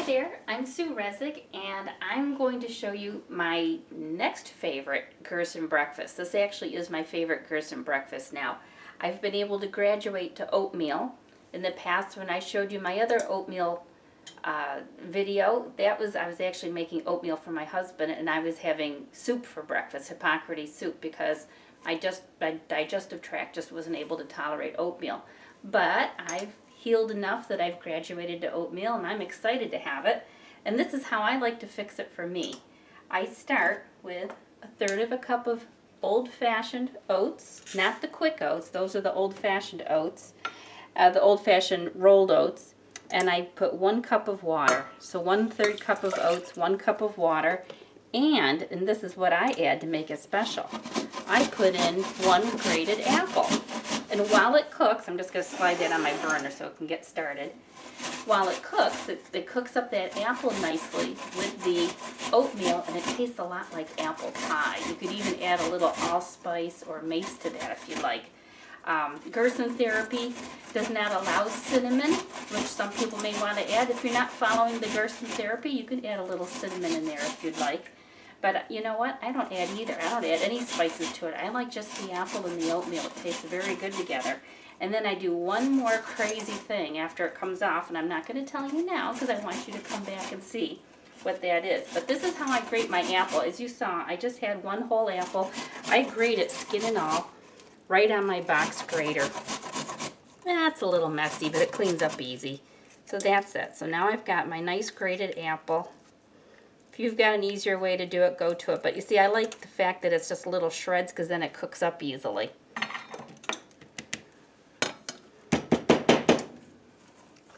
there, I'm Sue Resig, and I'm going to show you my next favorite Gerson breakfast. This actually is my favorite Gerson breakfast now. I've been able to graduate to oatmeal. In the past, when I showed you my other oatmeal video, I was actually making oatmeal for my husband, and I was having soup for breakfast, Hippocrates soup, because my digestive tract just wasn't able to tolerate oatmeal. But I've healed enough that I've graduated to oatmeal, and I'm excited to have it. And this is how I like to fix it for me. I start with 1/3 cup of old-fashioned oats, not the quick oats, those are the old-fashioned oats, the old-fashioned rolled oats, and I put 1 cup of water. So 1/3 cup of oats, 1 cup of water, and this is what I add to make it special, I put in 1 grated apple. And while it cooks, I'm just going to slide that on my burner so it can get started. While it cooks, it cooks up that apple nicely with the oatmeal, and it tastes a lot like apple pie. You could even add a little allspice or mace to that if you like. Gerson therapy does not allow cinnamon, which some people may want to add. If you're not following the Gerson therapy, you can add a little cinnamon in there if you'd like. But you know what? I don't add either. I don't add any spices to it. I like just the apple and the oatmeal. It tastes very good together. And then I do one more crazy thing after it comes off, and I'm not going to tell you now because I want you to come back and see what that is. But this is how I grate my apple. As you saw, I just had 1 whole apple. I grate it skin and all right on my box grater. That's a little messy, but it cleans up easy. So that's it. So now I've got my nice grated apple. If you've got an easier way to do it, go to it. But you see, I like the fact that it's just little shreds because then it cooks up easily.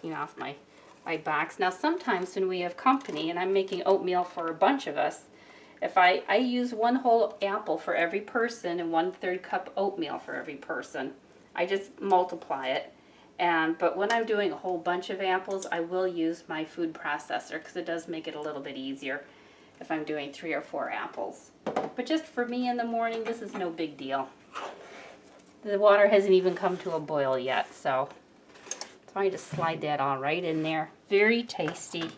Clean off my box. Now sometimes when we have company and I'm making oatmeal for a bunch of us, if I use 1 whole apple for every person and 1/3 cup oatmeal for every person. I just multiply it. But when I'm doing a whole bunch of apples, I will use my food processor because it does make it a little bit easier if I'm doing 3 or 4 apples. But just for me in the morning, this is no big deal. The water hasn't even come to a boil yet, so I just slide that all right in there. Very tasty.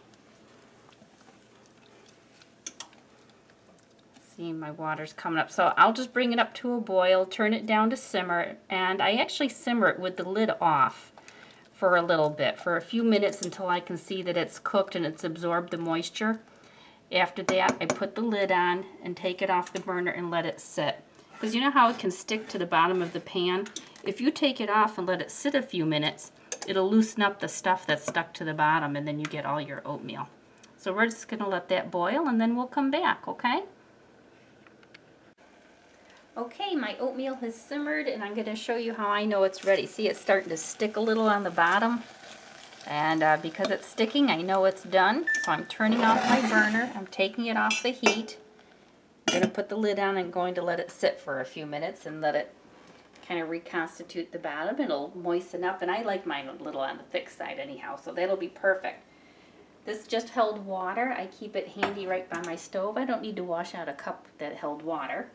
See, my water's coming up. So I'll just bring it up to a boil, turn it down to simmer, and I actually simmer it with the lid off for a little bit, for a few minutes until I can see that it's cooked and it's absorbed the moisture. After that, I put the lid on and take it off the burner and let it sit. Because you know how it can stick to the bottom of the pan? If you take it off and let it sit a few minutes, it'll loosen up the stuff that's stuck to the bottom, and then you get all your oatmeal. So we're just going to let that boil, and then we'll come back, okay? Okay, my oatmeal has simmered, and I'm going to show you how I know it's ready. See, it's starting to stick a little on the bottom, and because it's sticking, I know it's done. So I'm turning off my burner. I'm taking it off the heat. I'm going to put the lid on and going to let it sit for a few minutes and let it kind of reconstitute the bottom. It'll moisten up, and I like mine a little on the thick side anyhow, so that'll be perfect. This just held water. I keep it handy right by my stove. I don't need to wash out a cup that held water.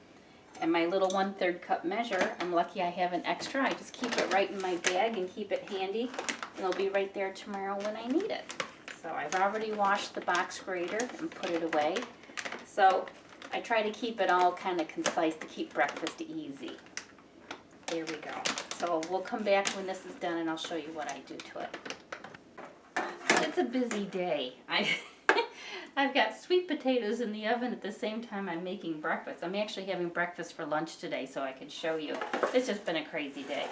And my little 1/3 cup measure, I'm lucky I have an extra. I just keep it right in my bag and keep it handy. And it'll be right there tomorrow when I need it. So I've already washed the box grater and put it away. So I try to keep it all kind of concise to keep breakfast easy. There we go. So we'll come back when this is done and I'll show you what I do to it. It's a busy day. I've got sweet potatoes in the oven at the same time I'm making breakfast. I'm actually having breakfast for lunch today so I can show you. It's just been a crazy day.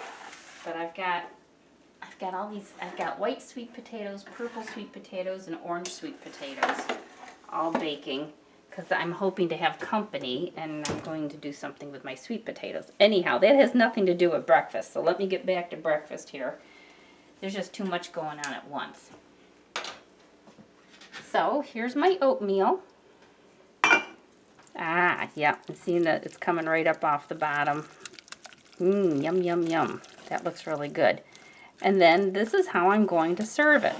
But I've got all these, I've got white sweet potatoes, purple sweet potatoes, and orange sweet potatoes all baking because I'm hoping to have company and I'm going to do something with my sweet potatoes. Anyhow, that has nothing to do with breakfast, so let me get back to breakfast here. There's just too much going on at once. So here's my oatmeal. Yeah, I'm seeing that it's coming right up off the bottom. Yum, yum, yum. That looks really good. And then this is how I'm going to serve it.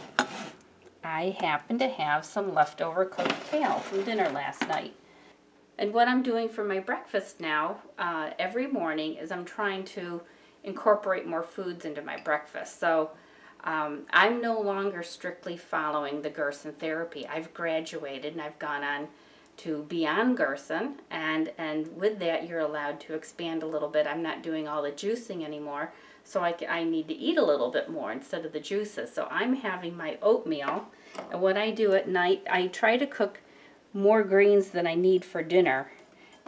I happen to have some leftover cooked kale from dinner last night. And what I'm doing for my breakfast now, every morning, is I'm trying to incorporate more foods into my breakfast. So I'm no longer strictly following the Gerson therapy. I've graduated and I've gone on to be on Gerson, and with that you're allowed to expand a little bit. I'm not doing all the juicing anymore, so I need to eat a little bit more instead of the juices. So I'm having my oatmeal, and what I do at night, I try to cook more greens than I need for dinner.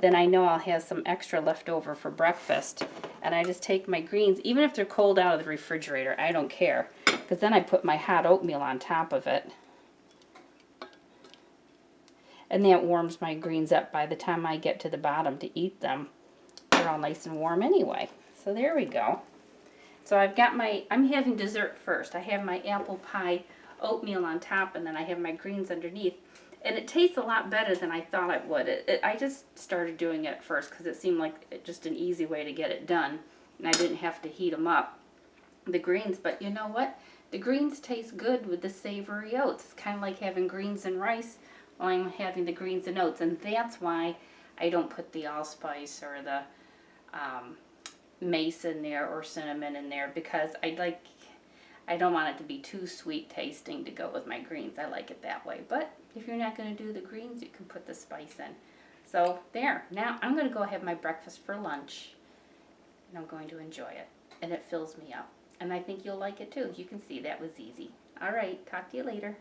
Then I know I'll have some extra left over for breakfast. And I just take my greens, even if they're cold out of the refrigerator, I don't care. Because then I put my hot oatmeal on top of it. And that warms my greens up by the time I get to the bottom to eat them. They're all nice and warm anyway. So there we go. So I've got I'm having dessert first. I have my apple pie oatmeal on top, and then I have my greens underneath. And it tastes a lot better than I thought it would. I just started doing it first because it seemed like just an easy way to get it done. And I didn't have to heat them up, the greens. But you know what? The greens taste good with the savory oats. It's kind of like having greens and rice while I'm having the greens and oats. And that's why I don't put the allspice or the mace in there or cinnamon in there, because I don't want it to be too sweet tasting to go with my greens. I like it that way. But if you're not going to do the greens, you can put the spice in. So there. Now I'm going to go have my breakfast for lunch. And I'm going to enjoy it. And it fills me up. And I think you'll like it too. You can see that was easy. All right. Talk to you later.